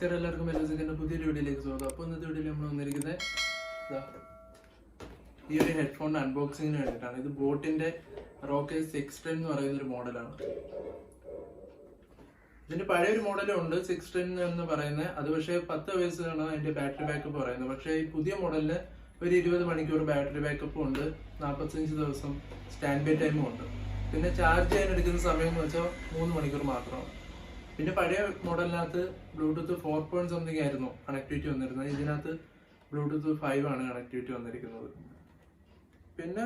നമസ്കാരം എല്ലാവർക്കും മെല്ലൂസിന്റെ പുതിയൊരു വീഡിയോയിലേക്ക് സ്വാഗതം. അപ്പോൾ ഇന്നത്തെ വീഡിയോയിൽ നമ്മൾ വന്നിരിക്കുന്നത് ഈ ഒരു ഹെഡ്ഫോണിന്റെ അൺബോക്സിങ്ങിന് വേണ്ടിയിട്ടാണ്. ഇത് ബോട്ടിന്റെ റോക്കേഴ്സ് 610 എന്ന് പറയുന്ന ഒരു മോഡലാണ്. ഇതിന്റെ പഴയൊരു മോഡലും ഉണ്ട് 610 എന്ന് പറയുന്നത്. അത് പക്ഷേ 10 വയസ്സാണ് അതിന്റെ ബാറ്ററി ബാക്കപ്പ് പറയുന്നത്. പക്ഷേ ഈ പുതിയ മോഡലിന് ഒരു 20 മണിക്കൂർ ബാറ്ററി ബാക്കപ്പും ഉണ്ട്, 45 ദിവസം സ്റ്റാൻഡ് ബൈ ടൈമും ഉണ്ട്. പിന്നെ ചാർജ് ചെയ്യാൻ എടുക്കുന്ന സമയം എന്ന് വെച്ചാൽ 3 മണിക്കൂർ മാത്രമാണ്. പിന്നെ പഴയ മോഡലിനകത്ത് ബ്ലൂടൂത്ത് 4 സംതിങ് ആയിരുന്നു കണക്ടിവിറ്റി വന്നിരുന്നത്. ഇതിനകത്ത് ബ്ലൂടൂത്ത് 5 ആണ് കണക്ടിവിറ്റി വന്നിരിക്കുന്നത്. പിന്നെ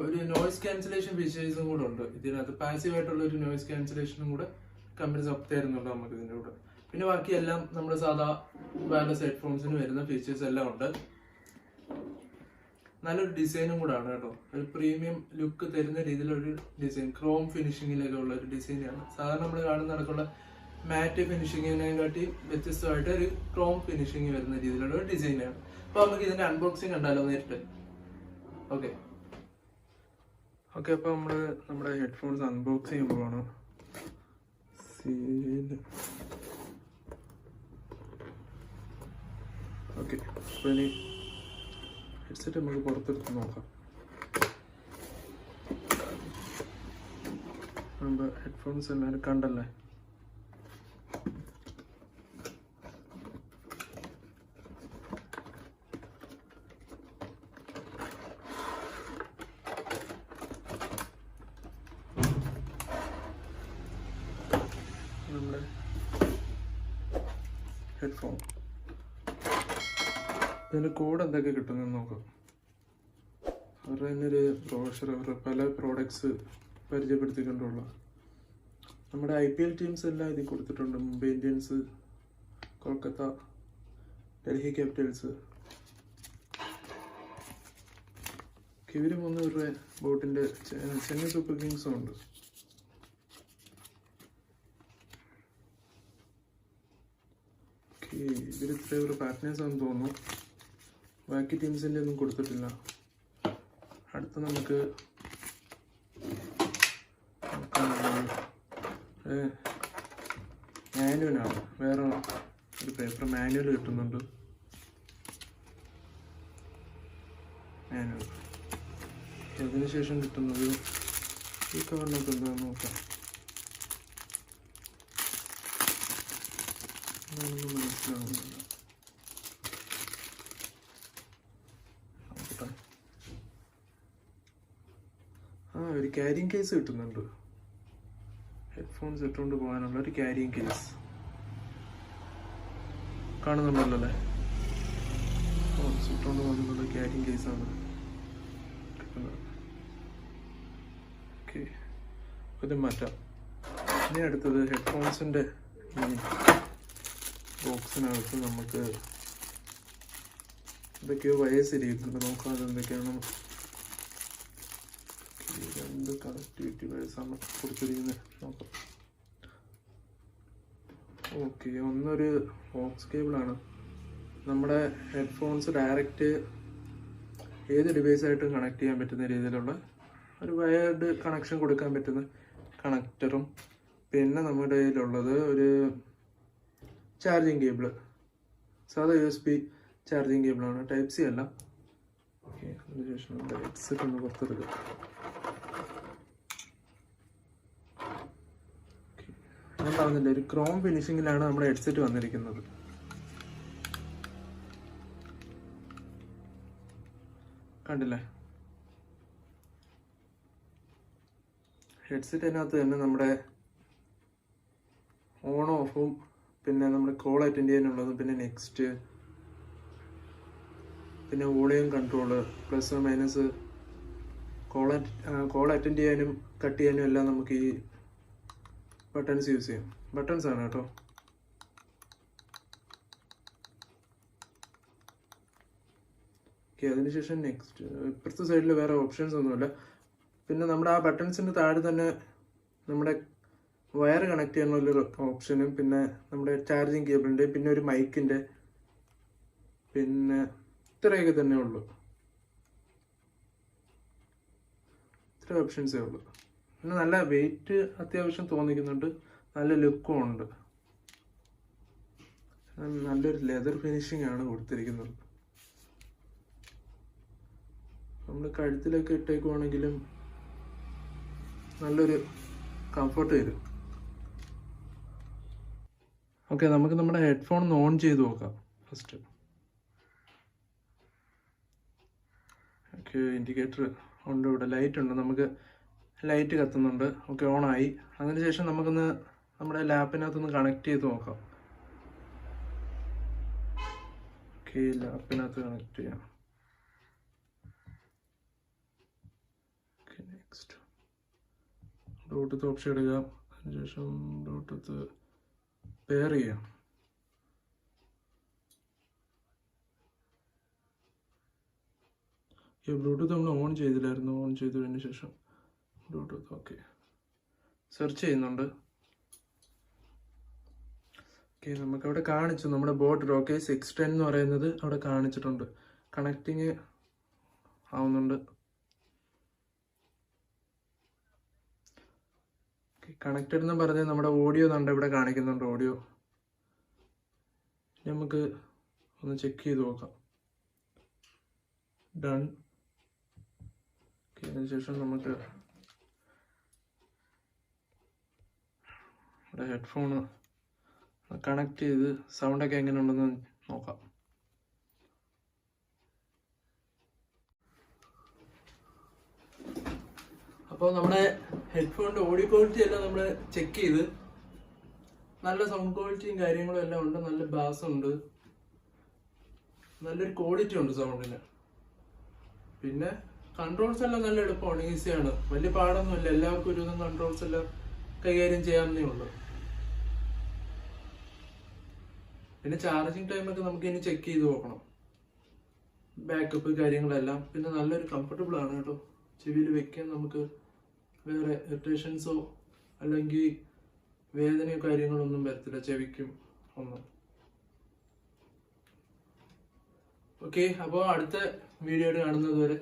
ഒരു നോയിസ് ക്യാൻസലേഷൻ ഫീച്ചേഴ്സും കൂടെ ഉണ്ട് ഇതിനകത്ത്. പാസീവ് ആയിട്ടുള്ള ഒരു നോയിസ് ക്യാൻസലേഷനും കൂടെ കമ്പനി സപ്പോർട്ട് തരുന്നുണ്ട് നമുക്ക് ഇതിൻ്റെ കൂടെ. പിന്നെ ബാക്കിയെല്ലാം നമ്മുടെ സാധാ വയർലെസ് ഹെഡ്ഫോൺസിന് വരുന്ന ഫീച്ചേഴ്സ് എല്ലാം ഉണ്ട്. നല്ലൊരു ഡിസൈനും കൂടെ ആണ് കേട്ടോ. ഒരു പ്രീമിയം ലുക്ക് തരുന്ന രീതിയിലൊരു ഡിസൈൻ, ക്രോം ഫിനിഷിങ്ങിലൊക്കെ ഉള്ള ഒരു ഡിസൈനാണ്. സാധാരണ നമ്മൾ കാണുന്ന നടക്കുള്ള മാറ്റ് ഫിനിഷിങ്ങിനെ കാട്ടി വ്യത്യസ്തമായിട്ട് ഒരു ക്രോം ഫിനിഷിങ് വരുന്ന രീതിയിലുള്ള ഒരു ഡിസൈനാണ്. അപ്പൊ നമുക്ക് ഇതിന്റെ അൺബോക്സിങ് കണ്ടാലോ നേരിട്ട്. ഓക്കെ അപ്പൊ നമ്മള് നമ്മുടെ ഹെഡ്ഫോൺസ് അൺബോക്സ് ചെയ്യുമ്പോഴാണ് ഓക്കെ. അപ്പൊ ഇനി ഹെഡ്സെറ്റ് നമുക്ക് പുറത്തെടുത്ത് നോക്കാം. ഹെഡ്ഫോൺസ് എല്ലാവരും കണ്ടല്ലേ. നമ്മുടെ ഹെഡ്ഫോൺ ഇതിൻ്റെ കോഡ് എന്തൊക്കെ കിട്ടുന്നെന്ന് നോക്കാം. അവരുടെ തന്നെ ഒരു ബ്രോഷർ, അവരുടെ പല പ്രോഡക്ട്സ് പരിചയപ്പെടുത്തിക്കൊണ്ടുള്ള നമ്മുടെ IPL ടീംസ് എല്ലാം ഇതിൽ കൊടുത്തിട്ടുണ്ട്. Mumbai Indians, Kolkata, Delhi Capitals. ഇവരും ഒന്ന് ഇവരുടെ ബോട്ടിൻ്റെ ചെന്നൈ സൂപ്പർ കിങ്സും ഉണ്ട്. ഇവർ ഇത്രയും ഒരു പാർട്ട്നേഴ്സ് ആണെന്ന് തോന്നുന്നു. ബാക്കി ടീംസിൻ്റെ ഒന്നും കൊടുത്തിട്ടില്ല. അടുത്ത നമുക്ക് മാനുവലാണ്. വേറെ ഒരു പേപ്പർ മാനുവൽ കിട്ടുന്നുണ്ട്. മാനുവൽ അതിനുശേഷം കിട്ടുന്നത് ഈ കവറിനകത്ത് എന്താണെന്ന് നോക്കാം. അതൊന്നും മനസ്സിലാവുന്നില്ല. ഒരു ക്യാരിങ് കേസ് കിട്ടുന്നുണ്ട്. ഹെഡ്ഫോൺസ് ഇട്ടുകൊണ്ട് പോകാനുള്ള ഒരു ക്യാരിങ് കേസ് കാണുന്നുണ്ടല്ലോ അല്ലേ. ഹെഡ്ഫോൺസ് ഇട്ടുകൊണ്ട് പോകാനുള്ള ക്യാരിങ് കേസാണ് കിട്ടുന്നത്. ഓക്കെ, ഇത് മാറ്റാം. ഇനി അടുത്തത് ഹെഡ്ഫോൺസിൻ്റെ ഈ ബോക്സിനകത്ത് നമുക്ക് എന്തൊക്കെയോ വയസ്സ് ഇരിക്കുന്നുണ്ട്. നോക്കാം അതെന്തൊക്കെയാണ്. രണ്ട് കണക്ടിവിറ്റി വയസ്സാണ് കൊടുത്തിരിക്കുന്നത്. നോക്കാം. ഓക്കെ, ഒന്നൊരു ഓക്സ് കേബിളാണ്. നമ്മുടെ ഹെഡ്ഫോൺസ് ഡയറക്റ്റ് ഏത് ഡിവൈസായിട്ടും കണക്ട് ചെയ്യാൻ പറ്റുന്ന രീതിയിലുള്ള ഒരു വയർഡ് കണക്ഷൻ കൊടുക്കാൻ പറ്റുന്ന കണക്ടറും. പിന്നെ നമ്മുടെ കയ്യിലുള്ളത് ഒരു ചാർജിങ് കേബിള്, സാധാ USB ചാർജിങ് കേബിളാണ്, ടൈപ്പ് C അല്ല. ഓക്കെ, അതിനുശേഷം നമ്മുടെ ഹെഡ്സെറ്റ് ഒന്ന് പുറത്തെടുക്കുക. ഉണ്ടാവുന്നില്ല, ഒരു ക്രോം ഫിനിഷിങ്ങിലാണ് നമ്മുടെ ഹെഡ്സെറ്റ് വന്നിരിക്കുന്നത്. കണ്ടില്ലേ, ഹെഡ്സെറ്റിനകത്ത് തന്നെ നമ്മുടെ ഓൺ ഓഫും പിന്നെ നമ്മുടെ കോൾ അറ്റൻഡ് ചെയ്യാനുള്ളതും പിന്നെ നെക്സ്റ്റ്, പിന്നെ volume control, plus minus, call attend ചെയ്യാനും കട്ട് ചെയ്യാനും എല്ലാം നമുക്ക് ഈ ബട്ടൺസ് യൂസ് ചെയ്യാം. ബട്ടൺസ് ആണ് കേട്ടോ. ഓക്കെ, അതിനുശേഷം നെക്സ്റ്റ് ഇപ്പുറത്തെ സൈഡിൽ വേറെ ഓപ്ഷൻസ് ഒന്നുമില്ല. പിന്നെ നമ്മുടെ ആ ബട്ടൺസിൻ്റെ താഴെ തന്നെ നമ്മുടെ വയർ കണക്ട് ചെയ്യാനുള്ളൊരു ഓപ്ഷനും പിന്നെ നമ്മുടെ ചാർജിങ് കേബിളിൻ്റെ പിന്നെ ഒരു മൈക്കിൻ്റെ പിന്നെ ഇത്രയൊക്കെ തന്നെ ഉള്ളൂ. ഇത്ര ഓപ്ഷൻസേ ഉള്ളൂ. പിന്നെ നല്ല വെയിറ്റ് അത്യാവശ്യം തോന്നിക്കുന്നുണ്ട്, നല്ല ലുക്കും ഉണ്ട്. നല്ലൊരു ലെതർ ഫിനിഷിംഗ് ആണ് കൊടുത്തിരിക്കുന്നത്. നമ്മൾ കഴുത്തിലൊക്കെ ഇട്ടേക്കുവാണെങ്കിലും നല്ലൊരു കംഫർട്ട് വരും. ഓക്കെ, നമുക്ക് നമ്മുടെ ഹെഡ്ഫോൺ ഒന്ന് ഓൺ ചെയ്ത് നോക്കാം ഫസ്റ്റ്. ഓക്കെ, ഇൻഡിക്കേറ്റർ ഉണ്ട്, ഇവിടെ ലൈറ്റ് ഉണ്ട്, നമുക്ക് ലൈറ്റ് കത്തുന്നുണ്ട്. ഓക്കെ, ഓണായി. അതിനുശേഷം നമുക്കൊന്ന് നമ്മുടെ ലാപ്പിനകത്തൊന്ന് കണക്ട് ചെയ്ത് നോക്കാം. ഓക്കെ, ലാപ്പിനകത്ത് കണക്ട് ചെയ്യാം. ഓക്കെ, നെക്സ്റ്റ് ബ്ലൂടൂത്ത് ഓപ്ഷൻ എടുക്കാം. അതിനുശേഷം ബ്ലൂടൂത്ത് പെയർ ചെയ്യാം. ഈ ബ്ലൂടൂത്ത് നമ്മൾ ഓൺ ചെയ്തില്ലായിരുന്നു. ഓൺ ചെയ്തതിന് ശേഷം ബ്ലൂടൂത്ത് ഓക്കെ സെർച്ച് ചെയ്യുന്നുണ്ട്. ഓക്കെ, നമുക്കവിടെ കാണിച്ചു നമ്മുടെ ബോട്ട് റോക്കേഴ്സ് X10 എന്ന് പറയുന്നത് അവിടെ കാണിച്ചിട്ടുണ്ട്. കണക്റ്റിങ് ആവുന്നുണ്ട്. കണക്റ്റഡ് എന്ന് പറഞ്ഞാൽ നമ്മുടെ ഓഡിയോ കണ്ട് ഇവിടെ കാണിക്കുന്നുണ്ട്. ഓഡിയോ നമുക്ക് ഒന്ന് ചെക്ക് ചെയ്ത് നോക്കാം. ഡൺ. അതിനുശേഷം നമുക്ക് ഇവിടെ ഹെഡ്ഫോണ് കണക്ട് ചെയ്ത് സൗണ്ടൊക്കെ എങ്ങനെ ഉണ്ടെന്ന് നോക്കാം. അപ്പോൾ നമ്മുടെ ഹെഡ്ഫോണിൻ്റെ ഓഡിയോ ക്വാളിറ്റി എല്ലാം നമ്മൾ ചെക്ക് ചെയ്ത് നല്ല സൗണ്ട് ക്വാളിറ്റിയും കാര്യങ്ങളും എല്ലാം ഉണ്ട്. നല്ല ബാസ് ഉണ്ട്, നല്ലൊരു ക്വാളിറ്റി ഉണ്ട് സൗണ്ടിന്. പിന്നെ കൺട്രോൾസ് എല്ലാം നല്ല എളുപ്പമാണ്, ഈസിയാണ്, വലിയ പാടൊന്നുമില്ല. എല്ലാവർക്കും ഒരുവിധം കൺട്രോൾസ് എല്ലാം കൈകാര്യം ചെയ്യാവുന്നേ ഉള്ളൂ. പിന്നെ ചാർജിങ് ടൈമൊക്കെ നമുക്ക് ഇനി ചെക്ക് ചെയ്ത് നോക്കണം, ബാക്കപ്പ് കാര്യങ്ങളെല്ലാം. പിന്നെ നല്ലൊരു കംഫർട്ടബിൾ ആണ് കേട്ടോ, ചെവിയിൽ വെക്കാൻ നമുക്ക് വേറെ ഇറിറ്റേഷൻസോ അല്ലെങ്കിൽ വേദനയോ കാര്യങ്ങളൊന്നും വരത്തില്ല ചെവിക്കും ഒന്നും. ഓക്കെ, അപ്പോൾ അടുത്ത വീഡിയോയിൽ കാണുന്നത് വരെ